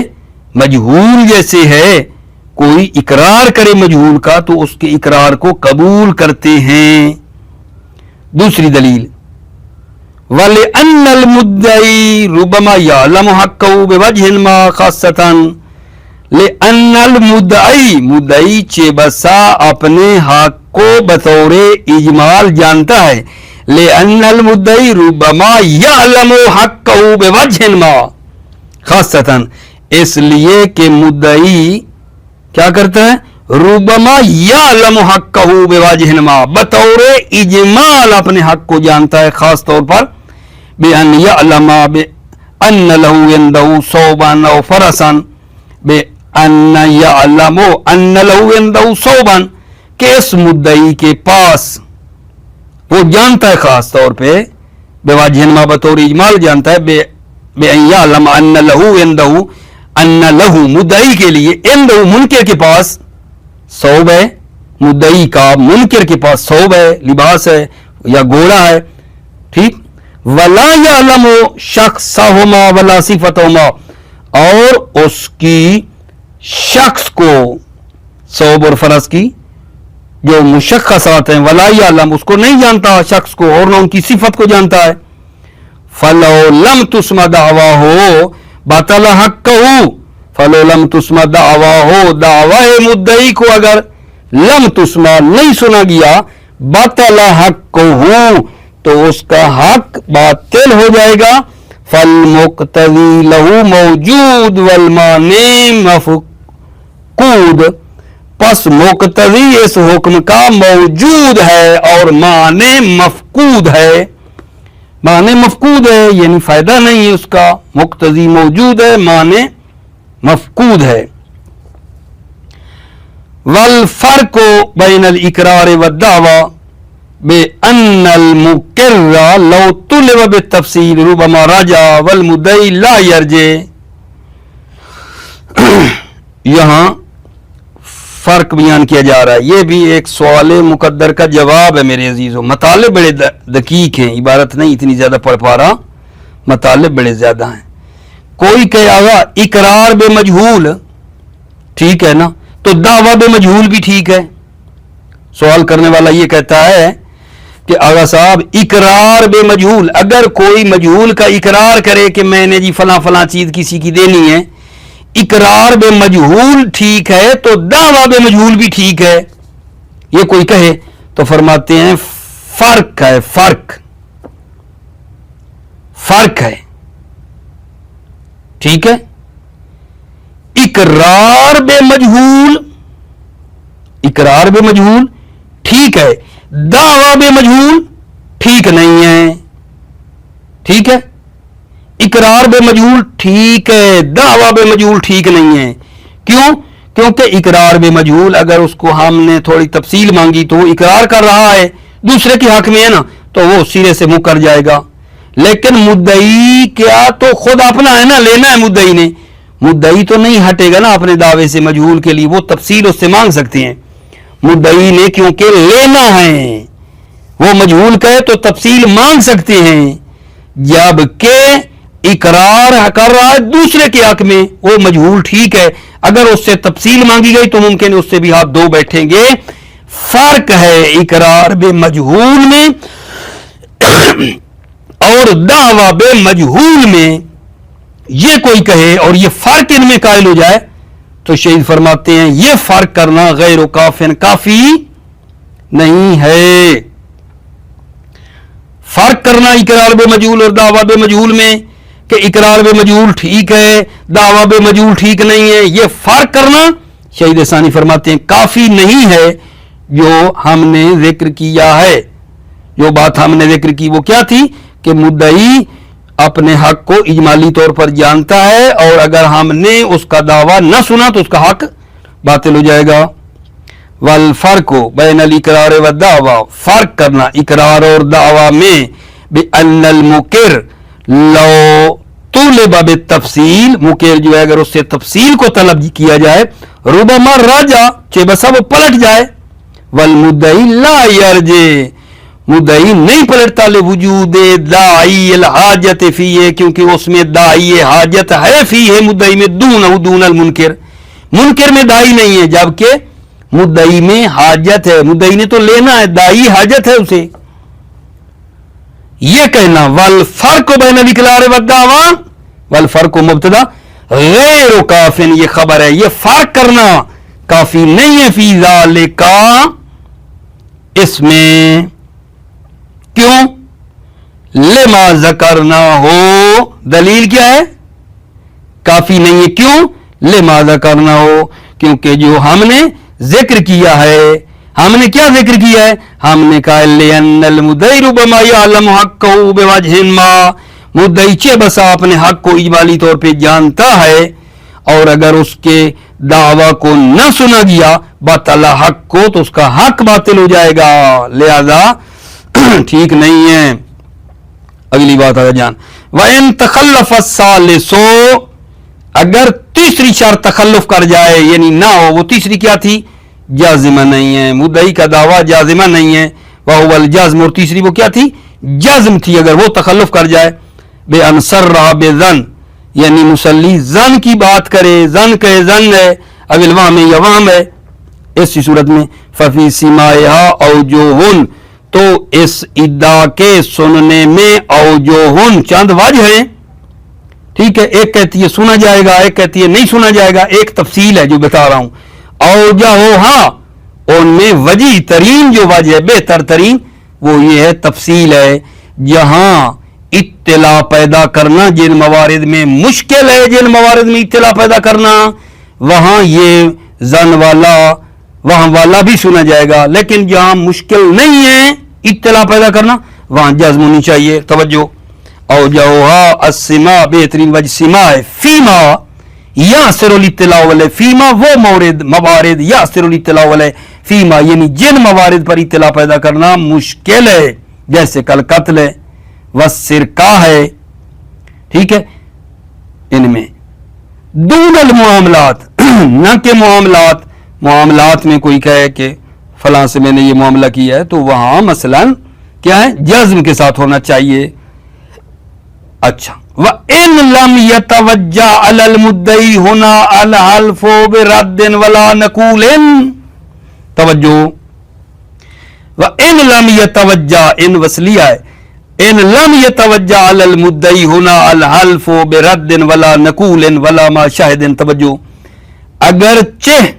मजहूल जैसे है, कोई इकरार करे मजहूल का तो उसके इकरार को कबूल करते हैं। दूसरी दलील वले अन्नल मुद्दई रुबमा यालम हक्कहु बिवजहिन मा खासतन, ले अन्नल मुद्दई, मुद्दई चेबसा अपने हक को बतौरे इजमाल जानता है। ले अन्नल मुद्दई रुबमा यालम हक्कहु बिवजहिन मा खासतन, इसलिए कि मुद्दई क्या करता है? रुबमा यालम हक्कहु बिवजहिन मा, बतौरे इजमाल अपने हक को जानता है, खास तौर पर बेअन यअलमा बेअन्न लहु इंदहु सौबन औ फरसन, बेअन्न यअलमु अन्न लहु इंदहु सौबन, के इस मुद्दई के पास वो जानता है खास तौर पे, बेवजहिन मा बतौर इजमाल जानता है, बेअन यअलम अन्न लहु इंदहु, अन्न लहु मुद्दई के लिए, इंदहु मुनकिर के पास, सौब है, मुद्दई का मुनकिर के पास सौब है, लिबास है या घोड़ा है। ठीक। वला यालमु शख्सहुमा वला सिफतहुमा, और उसकी शख्स को, सौब और फरस की जो मुशख्खसात हैं, वला यालम, उसको नहीं जानता शख्स को, और न उनकी सिफत को जानता है। फलो लम तुस्मा दावा हो बतला हक्कहु, फलो लम तुस्मा दावा हो, दावा मुद्दई को अगर लम तुस्मा नहीं सुना गया, बतला हक्कहु, तो उसका हक बातिल हो जाएगा। फल मुक्तदी लहू मौजूद वल माने मफकूद, पस मुक्तदी इस हुक्म का मौजूद है और माने मफकूद है। माने मफकूद है यानी फायदा नहीं है उसका, मुक्तदी मौजूद है, माने मफकूद है। वल फर्को बैनल इकरार व दावा बे अन्नल मुकिर्रा लौ तुलिब बितफसील रुबमा राजा वल मुद्दई ला यरजे। यहां फर्क बयान किया जा रहा है। यह भी एक सवाल मुकद्दर का जवाब है मेरे अजीजों। मताले बड़े दकीक हैं, इबारत नहीं इतनी ज्यादा पढ़ पा रहा, मताले बड़े ज्यादा हैं। कोई कहेगा इकरार बे मजहूल ठीक है ना, तो दावा बे मजहूल भी ठीक है। सवाल करने वाला ये कहता है कि आगा साहब इकरार बे मजहूल, अगर कोई मजहूल का इकरार करे कि मैंने जी फला फला चीज किसी की देनी है, इकरार बे मजहूल ठीक है, तो दावा बे मजहूल भी ठीक है। ये कोई कहे तो फरमाते हैं फर्क है, फर्क फर्क है। ठीक है, इकरार बे मजहूल, इकरार बे मजहूल ठीक है, दावा बे मजहूल ठीक नहीं है। ठीक है, इकरार बे मजहूल ठीक है, दावा बे मजहूल ठीक नहीं है। क्यों? क्योंकि इकरार बे मजहूल अगर उसको हमने थोड़ी तफसील मांगी तो वो इकरार कर रहा है, दूसरे के हक में है ना, तो वो सिरे से मुकर जाएगा। लेकिन मुद्दई क्या तो खुद अपना है ना, लेना है मुद्दई ने, मुद्दई तो नहीं हटेगा ना अपने दावे से मजहूल के लिए, वो तफसील उससे मांग सकते हैं मुद्दई ने, क्योंकि लेना है। वो मजहूल कहे तो तफसील मांग सकते हैं, जबकि इकरार कर रहा है दूसरे के हक में, वो मजहूल ठीक है, अगर उससे तफसील मांगी गई तो मुमकिन उससे भी हाथ धो बैठेंगे। फर्क है इकरार बे मजहूल में और दावा बे मजहूल में। ये कोई कहे और ये फर्क इनमें कायल हो जाए तो शहीद फरमाते हैं ये फर्क करना गैर काफिन काफी नहीं है। फर्क करना इकरार बे मजहूल और दावा बे मजहूल में कि इकरार बे मजहूल ठीक है, दावा बे मजहूल ठीक नहीं है, ये फर्क करना शहीद सानी फरमाते हैं काफी नहीं है। जो हमने जिक्र किया है, जो बात हमने जिक्र की वो क्या थी कि मुद्दई अपने हक को इजमाली तौर पर जानता है और अगर हमने उसका दावा न सुना तो उसका हक बातिल हो जाएगा। वल फर्क बैन अल इकरार व दावा, फर्क करना इकरार और दावा में बि अन्नल मुकिर लो तुलिबा बि तफसील, मुकिर जो है अगर उससे तफसील को तलब किया जाए रुबमा राजा चे बसा वो पलट जाए। वल मुद्दई ला यरजे, मुद्दई नहीं पलटता ले वजूद दाई अल हाजत फी है, क्योंकि उसमें दाई हाजत है फी है मुद्दई में दून अल मुनकिर, मुनकिर में दाई नहीं है जबकि मुद्दई में हाजत है। मुद्दई ने तो लेना है, दाई हाजत है उसे। यह कहना वल फर्क बैन अल इकरार व दावा, वल फर्क मुब्तदा गैर काफिन, ये खबर है, ये फर्क करना काफी नहीं है फी ज़ालिका इसमें। क्यों? लेमा ज़करना हो, दलील क्या है? काफी नहीं है। क्यों? लेमा ज़करना हो, क्योंकि जो हमने जिक्र किया है, हमने क्या जिक्र किया है? हमने कहा लिअन्नल मुद्दई रुबमा यअलम हक़्क़हु बिवजहिन मा, मुद्दई चे बसा अपने हक को इजमाली तौर पे जानता है और अगर उसके दावा को न सुना गया बतला हक को तो उसका हक बातिल हो जाएगा, लिहाजा ठीक नहीं है। अगली बात आ जान वइन तखल्लफ सालिसो, अगर तीसरी शर्त तखल्लुफ कर जाए यानी ना हो, वो तीसरी क्या थी? जाजिमा नहीं है, मुद्दई का दावा जाजिमा नहीं है। वहुवल जज्म, और तीसरी वो क्या थी? जज्म थी। अगर वो तखल्लुफ कर जाए बे अनसर रहा बेजन, यानी मुसल्ली जन की बात करे, जन कहे जन है, अविल वाम या वाम है, इस सूरत में फफी सिमाया औजोहुन, तो इस इद्दा के सुनने में औजोहुन चंद वजह है। ठीक है, एक कहती है सुना जाएगा, एक कहती है नहीं सुना जाएगा, एक तफसील है जो बता रहा हूं। औजा हो हाँ, उनमें वजी तरीन जो वजह है, बेहतर तरीन, वो ये है तफसील है, जहां इत्तला पैदा करना जिन मवारिद में मुश्किल है, जिन मवारिद में इत्तला पैदा करना, वहां ये जन वाला वहां वाला भी सुना जाएगा। लेकिन जहां मुश्किल नहीं है इत्तला पैदा करना, वहां जज्म होनी चाहिए। तवज्जो, और जाओहा अस्सिमा, बेहतरीन वजह सिमा है, फीमा या सिरुल इत्तला वाले, फीमा वो मौरिद मवारिद या सिरुल इत्तला वाले, फीमा यानी जिन मवारिद पर इत्तला पैदा करना मुश्किल है, जैसे कल कत्ल है व सिरका है। ठीक है, इनमें दूनल मुआमलात, न के मुआमलात, मुआमलात में कोई कहे कि फलां से मैंने ये मामला किया है तो वहां मसलन क्या है? जज्म के साथ होना चाहिए। अच्छा, व इन लम यतवज्जा अलल मुद्दई हुना अल हल्फो बिरद्दिन वला नकूलिन, तवज्जो, व इन लम यतवज्जा, इन वसलिया है, इन लम यतवज्जा अलल मुद्दई हुना अल हल्फो बिरद्दिन वला नकूलिन वला मा शाहिदिन, तवज्जो, अगर चेह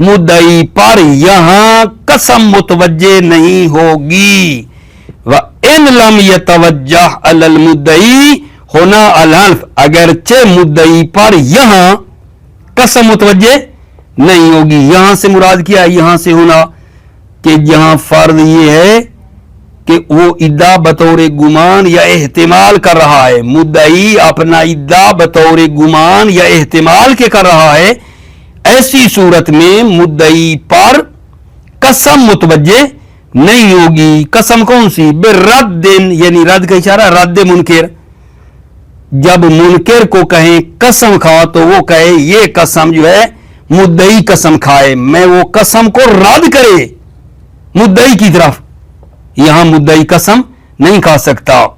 मुद्दई पर यहां कसम मुतवज्जे नहीं होगी। व इन लम यतवज्जा अलल मुद्दई होना अल हल्फ, अगरचे मुद्दई पर यहां कसम मुतवज्जे नहीं होगी। यहां से मुराद क्या है, यहां से होना कि जहां फर्ज ये है कि वो इद्दा बतौर गुमान या एहतिमाल कर रहा है, मुद्दई अपना इद्दा बतौर गुमान या एहतिमाल के कर रहा है, ऐसी सूरत में मुद्दई पर कसम मुतवज्जे नहीं होगी। कसम कौन सी, बिरद्दिन, यानी रद्द का इशारा, रद्द मुनकिर। जब मुनकिर को कहें कसम खा तो वो कहे ये कसम जो है मुद्दई कसम खाए, मैं वो कसम को रद्द करे मुद्दई की तरफ। यहां मुद्दई कसम नहीं खा सकता।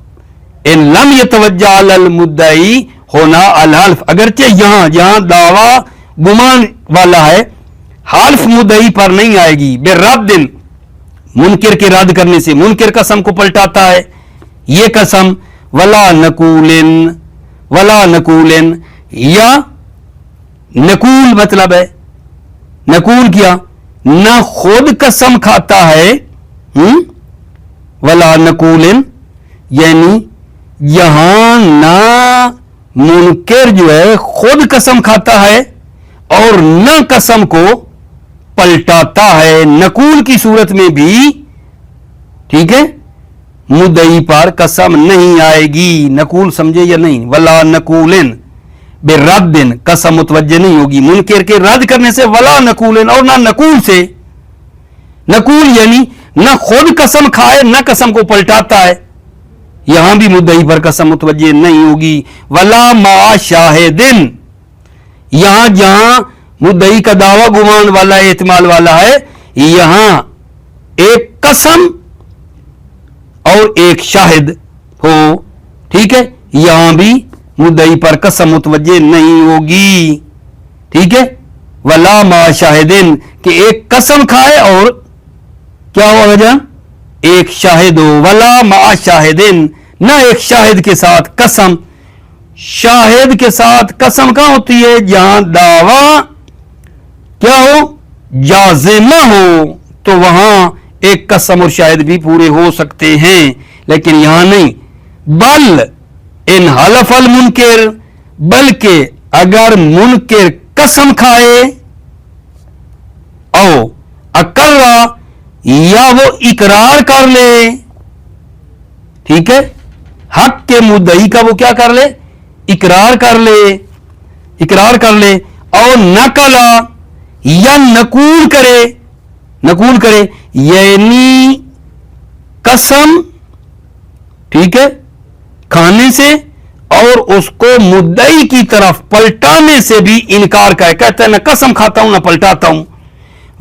इन लम यतवज्जा अलल मुद्दई होना अल हल्फ, अगरचे यहां जहां दावा गुमान वाला है, हल्फ मुद्दई पर नहीं आएगी। बिरद्दिन, मुनकिर के रद्द करने से, मुनकिर कसम को पलटाता है ये कसम। वला नकूलिन, या नकूल मतलब है, नकूल क्या, ना खुद कसम खाता है, वला नकूलिन, यानी यहां ना मुनकिर जो है खुद कसम खाता है और न कसम को पलटाता है। नकूल की सूरत में भी, ठीक है, मुद्दई पर कसम नहीं आएगी। नकूल समझे या नहीं, वला नकूलिन बिरद्दिन, कसम मुतवज्जे नहीं होगी मुनकिर के रद्द करने से, वला नकूलिन, और ना नकूल से। नकूल यानी न खुद कसम खाए न कसम को पलटाता है, यहां भी मुद्दई पर कसम मुतवज्जे नहीं होगी। वला मा शाहिदिन, यहां जहां मुद्दई का दावा गुमान वाला एहतिमाल वाला है, यहां एक कसम और एक शाहिद हो, ठीक है, यहां भी मुद्दई पर कसम मुतवज्जे नहीं होगी, ठीक है। वला मा शाहिदिन, कि एक कसम खाए और क्या हुआ वजह, एक शाहिद हो। वला मा शाहिदिन, ना एक शाहिद के साथ कसम। शाहिद के साथ कसम कहां होती है, जहां दावा क्या हो, जाजिमा हो, तो वहां एक कसम और शाहिद भी पूरे हो सकते हैं, लेकिन यहां नहीं। बल इन हलफल मुनकिर, बल्कि अगर मुनकिर कसम खाए, ओ अकर्रा, या वो इकरार कर ले, ठीक है, हक के मुद्दई का वो क्या कर ले, इकरार कर ले, इकरार कर ले, और नकला, या नकूल करे, नकूल करे, यानी कसम, ठीक है, खाने से और उसको मुद्दई की तरफ पलटाने से भी इनकार करे, कहते हैं ना कसम खाता हूं ना पलटाता हूं।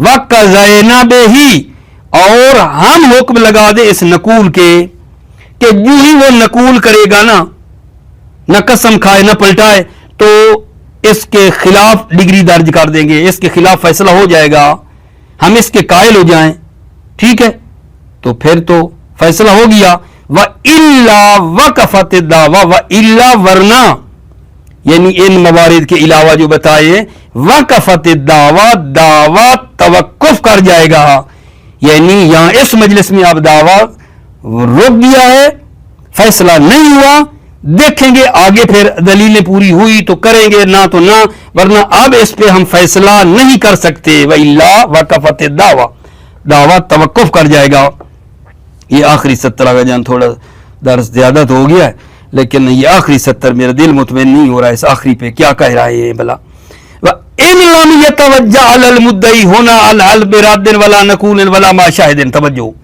वक़ज़यना बेही, और हम हुक्म लगा दे इस नकूल के, कि जो ही वो नकूल करेगा ना, न कसम खाए न पलटाए, तो इसके खिलाफ डिग्री दर्ज कर देंगे, इसके खिलाफ फैसला हो जाएगा, हम इसके कायल हो जाएं, ठीक है, तो फिर तो फैसला हो गया। व इल्ला वकफत दावा, व इल्ला वरना, यानी इन मवारिद के अलावा जो बताए, वकफत दावा, दावा तवक्कुफ कर जाएगा, यानी यहां इस मजलिस में अब दावा रोक दिया है, फैसला नहीं हुआ, देखेंगे आगे फिर दलीलें पूरी हुई तो करेंगे, ना तो ना, वरना अब इस पे हम फैसला नहीं कर सकते। वइल्ला वकफत दावा, दावा तवक्कुफ कर जाएगा। ये आखिरी 17 का जान थोड़ा दर्स ज्यादा तो हो गया है, लेकिन ये आखिरी 17 मेरा दिल मुतमईन नहीं हो रहा है इस आखिरी पे, क्या कह रहा है ये भला। इन लम यतवज्जा अलल मुद्दई होना अल हल बिरद्दिन वला नकूलिन वला मा शाहिदिन, तवज्जो,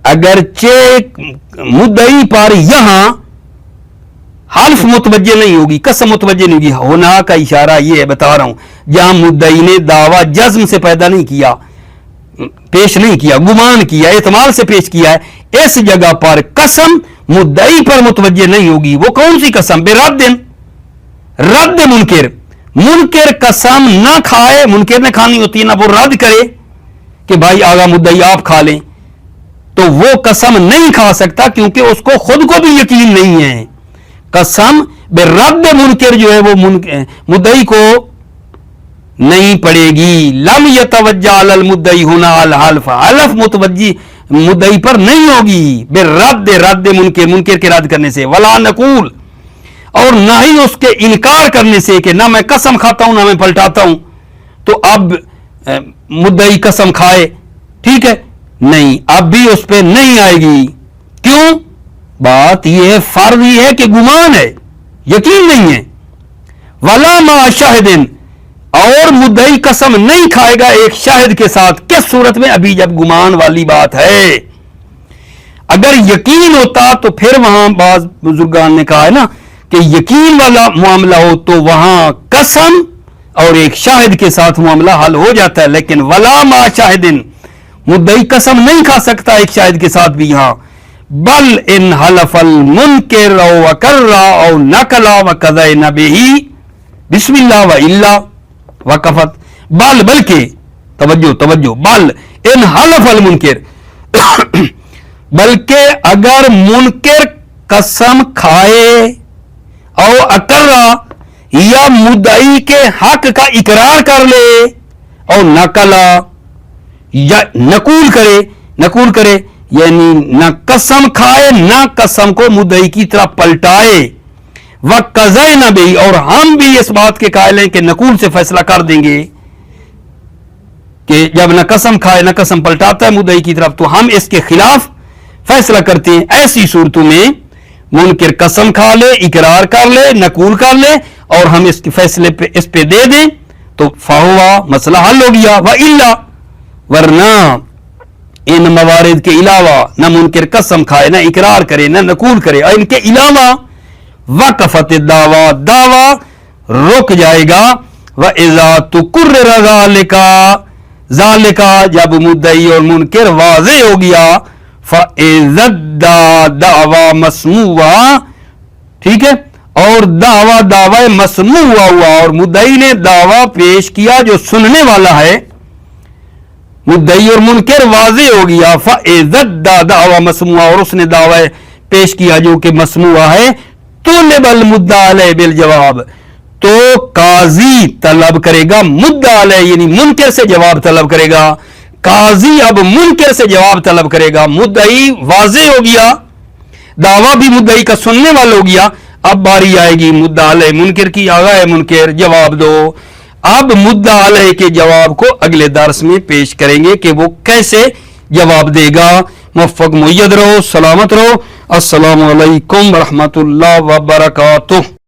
अगरचे मुद्दई पर यहां हल्फ मुतवज्जे नहीं होगी, कसम मुतवज्जे नहीं होगी। होना का इशारा ये है, बता रहा हूं, जहां मुद्दई ने दावा जज्म से पैदा नहीं किया, पेश नहीं किया, गुमान किया, एतमाल से पेश किया है, इस जगह पर कसम मुद्दई पर मुतवज्जे नहीं होगी। वो कौन सी कसम, बिरद्दिन, रद्द मुनकिर, मुनकिर कसम ना खाए, मुनकिर ने खानी होती है ना, वो रद्द करे कि भाई आगा मुद्दई आप खा लें, तो वो कसम नहीं खा सकता, क्योंकि उसको खुद को भी यकीन नहीं है। कसम बिरद्द मुनकिर जो है वो मुद्दई को नहीं पड़ेगी। लम यतवज्जा अलल मुद्दई होना अल हल्फ, हल्फ मुतवज्जी मुद्दई पर नहीं होगी, बिरद्द, रद्द मुनकिर, मुनकिर के रद्द करने से, वला नकूल, और ना ही उसके इनकार करने से कि ना मैं कसम खाता हूं ना मैं पलटाता हूं, تو اب مدعی قسم کھائے, ٹھیک ہے, نہیں, اب بھی اس پہ نہیں آئے گی. کیوں؟ بات یہ فرض یہ ہے کہ گمان ہے, یقین نہیں ہے. ولا مع شاہدن, اور مدعی قسم نہیں کھائے گا ایک شاہد کے ساتھ. کس صورت میں؟ ابھی جب گمان والی بات ہے. اگر یقین ہوتا تو پھر وہاں بعض بزرگان نے کہا ہے نا کہ یقین والا معاملہ ہو تو وہاں قسم اور ایک شاہد کے ساتھ معاملہ حل ہو جاتا ہے. لیکن ولا مع شاہدن, مدعی قسم نہیں کھا سکتا ایک شاہد کے ساتھ بھی یہاں. بل ان حلف المنکر او اقر او نقل وقضینا بہ بسم اللہ و الا وقفت. بل, بلکہ, توجہ, بل ان حلف المنکر, بلکہ اگر منکر قسم کھائے او اقرا, یا مدعی کے حق کا اقرار کر لے, اور نقلا, یا نقول کرے یعنی نہ قسم کھائے نہ قسم کو مدعی کی طرف پلٹائے. وقضینا بہ, اور ہم بھی اس بات کے قائل ہیں کہ نقول سے فیصلہ کر دیں گے کہ جب نہ قسم کھائے نہ قسم پلٹاتا ہے مدعی کی طرف تو ہم اس کے خلاف فیصلہ کرتے ہیں. ایسی صورتوں میں منکر قسم کھا لے, اقرار کر لے, نقول کر لے, اور ہم اس کے فیصلے پہ اس پہ دے دیں تو فہوا, مسئلہ حل ہو گیا. وَإِلَّا, ورنہ ان موارد کے علاوہ نہ منکر قسم کھائے نہ اقرار کرے نہ نقول کرے, اور ان کے علاوہ وقفت الدعویٰ, دعویٰ رک جائے گا. وَإِذَا تُقُرِّرَ ذَلِكَ, جب مدعی اور منکر واضح ہو گیا. فَإِذَا دعویٰ مسموعہ, ٹھیک ہے, اور دعویٰ مسموع ہوا, اور مدعی نے دعویٰ پیش کیا جو سننے والا ہے, مدعی اور منکر واضح ہو گیا. فَإِذَا دعویٰ مسموع, اور اس نے دعویٰ پیش کیا جو کہ مسموع ہے. طُلِبَ الْمُدَّعَ عَلَیہِ بِالْجَوَابِ, تو قاضی طلب کرے گا مدعا علیہ یعنی منکر سے جواب طلب کرے گا. قاضی اب منکر سے جواب طلب کرے گا. مدعی واضح ہو گیا, دعویٰ بھی مدعی کا سننے والا ہو گیا. اب باری آئے گی مدعا علیہ منکر کی. آگاہ منکر جواب دو. اب مدعا علیہ کے جواب کو اگلے درس میں پیش کریں گے کہ وہ کیسے جواب دے گا. موفق مؤید رہو, سلامت رہو. السلام علیکم ورحمۃ اللہ وبرکاتہ.